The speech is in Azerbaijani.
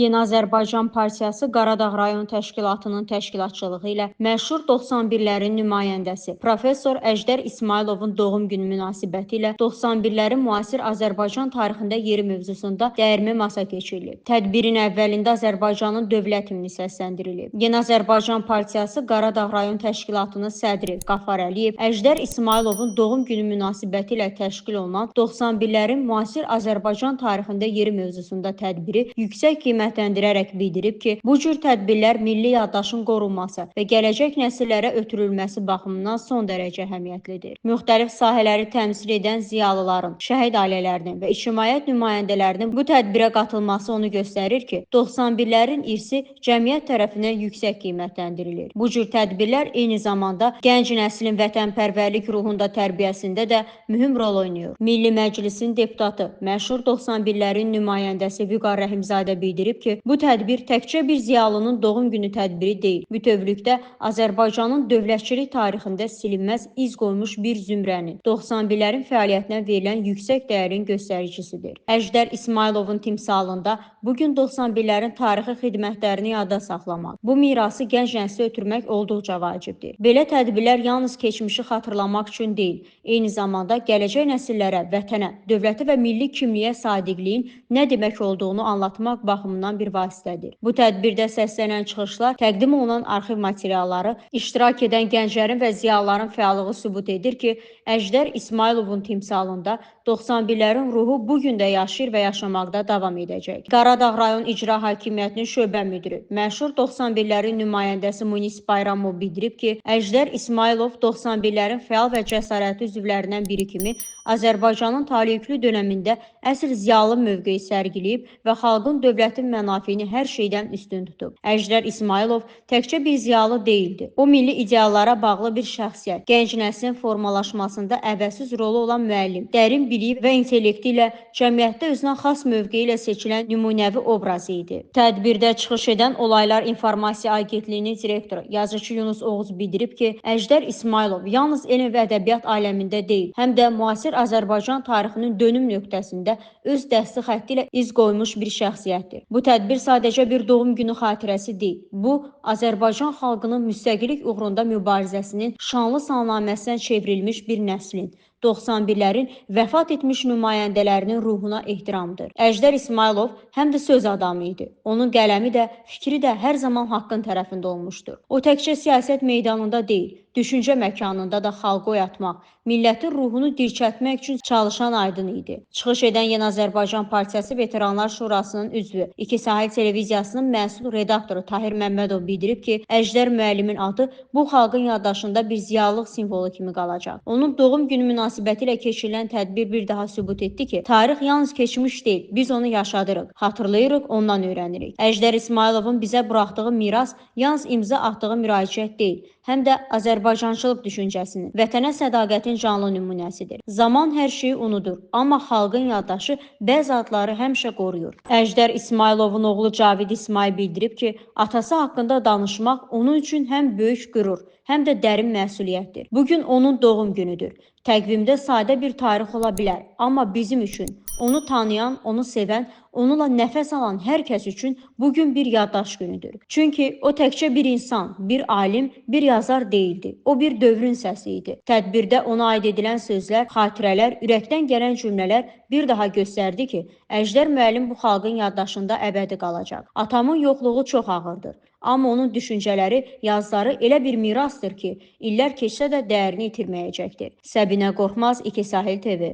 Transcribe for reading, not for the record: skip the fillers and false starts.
Yeni Azərbaycan Partiyası Qaradağ rayon təşkilatının təşkilatçılığı ilə məşhur 91-lərin nümayəndəsi Professor Əjdər İsmayılovun doğum günü münasibətilə 91-lərin müasir Azərbaycan tarixində yeri mövzusunda dəyirmi masa keçirilib. Tədbirin əvvəlində Azərbaycanın dövlət himni səsləndirilib. Yeni Azərbaycan Partiyası Qaradağ rayon təşkilatının sədri Qafar Əliyev Əjdər İsmayılovun doğum günü münasibətilə təşkil olunan 91-lərin müasir Azərbaycan tarixində yeri mövzusunda tədbiri yüksək qiymətləndirərək bildirib ki, bu cür tədbirlər milli yaddaşın qorunması və gələcək nəsillərə ötürülməsi baxımından son dərəcə əhəmiyyətlidir. Müxtəlif sahələri təmsil edən ziyalıların, şəhid ailələrinin və ictimaiyyət nümayəndələrinin bu tədbirə qatılması onu göstərir ki, 91-lərin irsi cəmiyyət tərəfindən yüksək qiymətləndirilir. Bu cür tədbirlər eyni zamanda gənc nəslin vətənpərvərlik ruhunda tərbiyəsində də mühüm rol oynayır. Milli Məclisin deputatı, məşhur 91-lərin nümayəndəsi Vüqar Rəhimzadə bildirib ki, bu tədbir təkcə bir ziyalının doğum günü tədbiri deyil, bütövlükdə Azərbaycanın dövlətçilik tarixində silinməz iz qoymuş bir zümrənin, 91-lərin fəaliyyətinə verilən yüksək dəyərin göstəricisidir. Əjdər İsmayılovun timsalında bugün 91-lərin tarixi xidmətlərini yada saxlamaq, bu mirası gənc nəslə ötürmək olduqca vacibdir. Belə tədbirlər yalnız keçmişi xatırlamaq üçün deyil, eyni zamanda gələcək nəsillərə, vətənə, dövlətə və milli kimliyə sadiqliyin nə demək olduğunu anlatmaq baxımından bir vasitədir. Bu tədbirdə səslənən çıxışlar, təqdim olunan arxiv materialları, iştirak edən gənclərin və ziyalıların fəallığı sübut edir ki, Əjdər İsmayılovun timsalında 91-lərin ruhu bugün də yaşayır və yaşamaqda davam edəcək. Qaradağ rayon İcra Hakimiyyətinin şöbə müdiri, məşhur 91-lərin nümayəndəsi Munis Bayramov bildirib ki, Əjdər İsmayılov 91-lərin fəal və cəsarətli üzvlərindən biri kimi Azərbaycanın taleyüklü dönəmində əsl ziyalı mövqeyi sərgiləyib və xalqın dövlətin mənafeyini hər şeydən üstün tutub. Əjdər İsmayılov təkcə bir ziyalı deyildi. O, milli ideallara bağlı bir şəxsiyyət, gənc nəslin formalaşmasında əvəzsiz rolu olan müəllim, dərin bilik və intellekti ilə cəmiyyətdə özünə xas mövqeyi ilə seçilən nümunəvi obrazı idi. Tədbirdə çıxış edən Olaylar İnformasiya Agentliyinin direktoru, yazıcı Yunus Oğuz bildirib ki, Əjdər İsmayılov yalnız elm və ədəbiyyat aləmində deyil, həm də müasir Azərbaycan tarixinin dönüm nöqtəsində öz dəsti xətti ilə iz qoymuş bir şəxsiyyətdir. Bu tədbir sadəcə bir doğum günü xatirəsi deyil. Bu, Azərbaycan xalqının müstəqillik uğrunda mübarizəsinin şanlı salnaməsinə çevrilmiş bir nəslin, 91-lərin vəfat etmiş nümayəndələrinin ruhuna ehtiramdır. Əjdər İsmayılov həm də söz adamı idi. Onun qələmi də, fikri də hər zaman haqqın tərəfində olmuşdur. O təkcə siyasət meydanında deyil, düşüncə məkanında da xalqı oyatmaq, millətin ruhunu dirçəltmək üçün çalışan aydın idi. Çıxış edən Yeni Azərbaycan Partiyası Veteranlar Şurasının üzvü, İki Sahil Televiziyasının məsul redaktoru Tahir Məmmədov bildirib ki, Əjdər müəllimin adı bu xalqın yaddaşında bir ziyalılıq simvolu kimi qalacaq. Onun doğum günü münasibətilə keçirilən tədbir bir daha sübut etdi ki, tarix yalnız keçmiş deyil, biz onu yaşadırıq, xatırlayırıq, ondan öyrənirik. Əjdər İsmayılovun bizə buraxdığı miras yalnız imza atdığı müraciət deyil, həm də Azərbaycançılıq düşüncəsinin, vətənə sədaqətin canlı nümunəsidir. Zaman hər şeyi unudur, amma xalqın yaddaşı bəzi adları həmişə qoruyur. Əjdər İsmayılovun oğlu Cavid İsmayıl bildirib ki, atası haqqında danışmaq onun üçün həm böyük qürur, həm də dərin məsuliyyətdir. Bugün onun doğum günüdür. Təqvimdə sadə bir tarix ola bilər, amma bizim üçün, onu tanıyan, onu sevən, onunla nəfəs alan hər kəs üçün bugün bir yaddaş günüdür. Çünki o təkcə bir insan, bir alim, bir yazar deyildi. O bir dövrün səsi idi. Tədbirdə ona aid edilən sözlər, xatirələr, ürəkdən gələn cümlələr bir daha göstərdi ki, Əjdər müəllim bu xalqın yaddaşında əbədi qalacaq. Atamın yoxluğu çox ağırdır. Amma onun düşüncələri, yazıları elə bir mirasdır ki, illər keçsə də dəyərini itirməyəcəkdir. Səbinə Qorxmaz, İki Sahil TV.